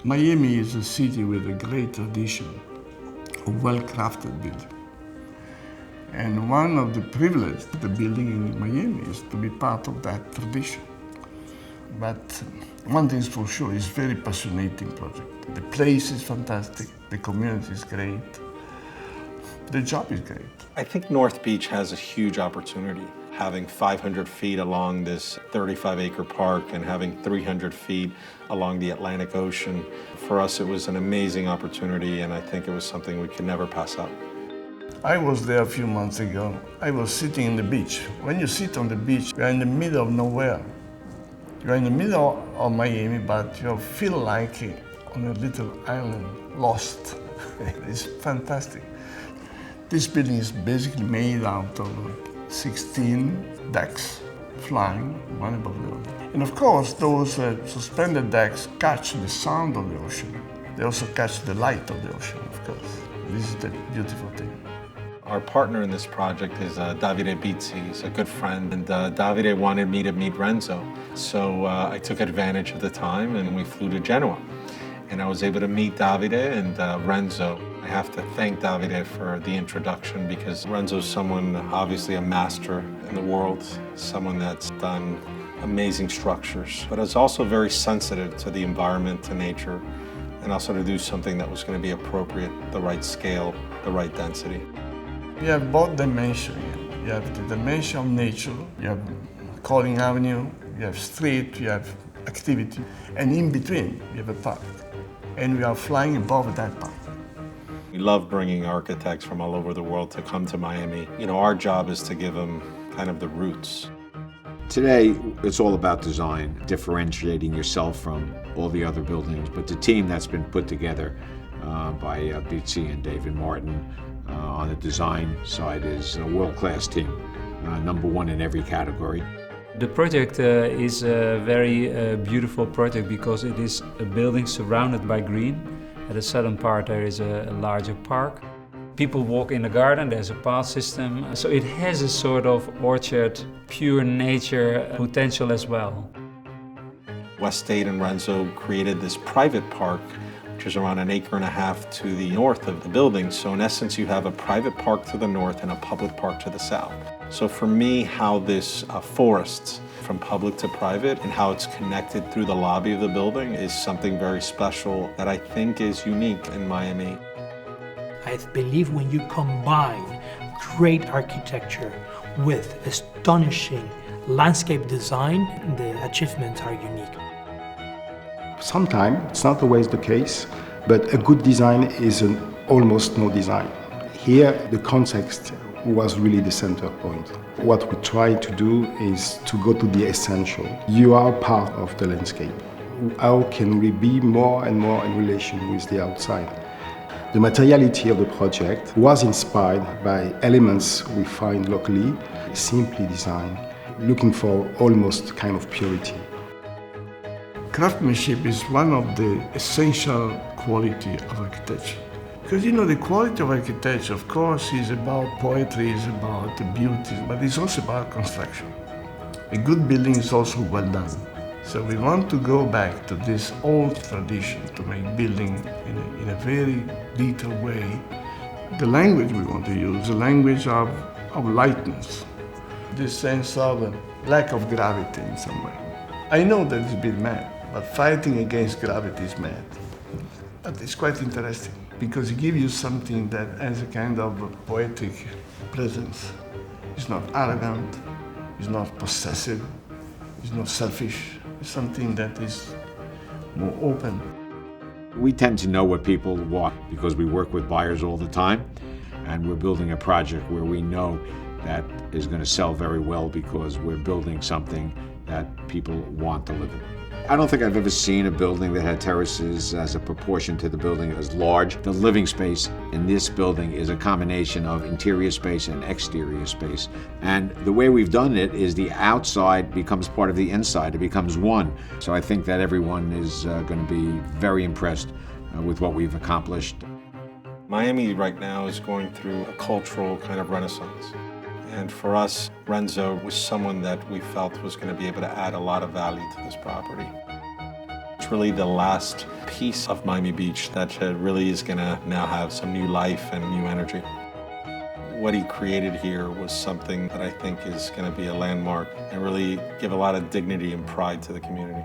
Miami is a city with a great tradition of well-crafted building. And one of the privileges of the building in Miami is to be part of that tradition. But one thing is for sure, it's a very passionate project. The place is fantastic, the community is great, the job is great. I think North Beach has a huge opportunity. Having 500 feet along this 35-acre park and having 300 feet along the Atlantic Ocean, for us it was an amazing opportunity, and I think it was something we could never pass up. I was there a few months ago. I was sitting on the beach. When you sit on the beach, you're in the middle of nowhere. You're in the middle of Miami, but you feel like on a little island, lost. It's fantastic. This building is basically made out of 16 decks flying one above the other. And of course, those suspended decks catch the sound of the ocean. They also catch the light of the ocean, of course. This is the beautiful thing. Our partner in this project is Davide Bizzi. He's a good friend, and Davide wanted me to meet Renzo. So I took advantage of the time and we flew to Genoa. And I was able to meet Davide and Renzo. I have to thank Davide for the introduction because Renzo's someone, obviously a master in the world, someone that's done amazing structures, but is also very sensitive to the environment, to nature, and also to do something that was going to be appropriate, the right scale, the right density. You have both dimensions. You have the dimension of nature, you have Corning Avenue, you have street, you have activity, and in between you have a park. And we are flying above that park. We love bringing architects from all over the world to come to Miami. You know, our job is to give them kind of the roots. Today, it's all about design, differentiating yourself from all the other buildings. But the team that's been put together by Bizzi and David Martin on the design side is a world-class team, #1 in every category. The project is a very beautiful project because it is a building surrounded by green. At the southern part there is a larger park. People walk in the garden, there's a path system. So it has a sort of orchard, pure nature potential as well. Westate and Renzo created this private park, which is around 1.5 acres to the north of the building. So in essence, you have a private park to the north and a public park to the south. So for me, how this forest from public to private and how it's connected through the lobby of the building is something very special that I think is unique in Miami. I believe when you combine great architecture with astonishing landscape design, the achievements are unique. Sometimes it's not always the case, but a good design is an almost no design. Here, the context was really the center point. What we try to do is to go to the essential. You are part of the landscape. How can we be more and more in relation with the outside? The materiality of the project was inspired by elements we find locally, simply designed, looking for almost kind of purity. Craftsmanship is one of the essential qualities of architecture. Because you know, the quality of architecture, of course, is about poetry, is about the beauty, but it's also about construction. A good building is also well done. So we want to go back to this old tradition to make building in a very detailed way. The language we want to use, the language of lightness, this sense of lack of gravity in some way. I know that it's a bit mad, but fighting against gravity is mad. But it's quite interesting because it gives you something that has a kind of poetic presence. It's not arrogant, it's not possessive, it's not selfish. It's something that is more open. We tend to know what people want because we work with buyers all the time, and we're building a project where we know that is going to sell very well because we're building something that people want to live in. I don't think I've ever seen a building that had terraces as a proportion to the building as large. The living space in this building is a combination of interior space and exterior space. And the way we've done it is the outside becomes part of the inside. It becomes one. So I think that everyone is going to be very impressed with what we've accomplished. Miami right now is going through a cultural kind of renaissance. And for us, Renzo was someone that we felt was going to be able to add a lot of value to this property. It's really the last piece of Miami Beach that really is going to now have some new life and new energy. What he created here was something that I think is going to be a landmark and really give a lot of dignity and pride to the community.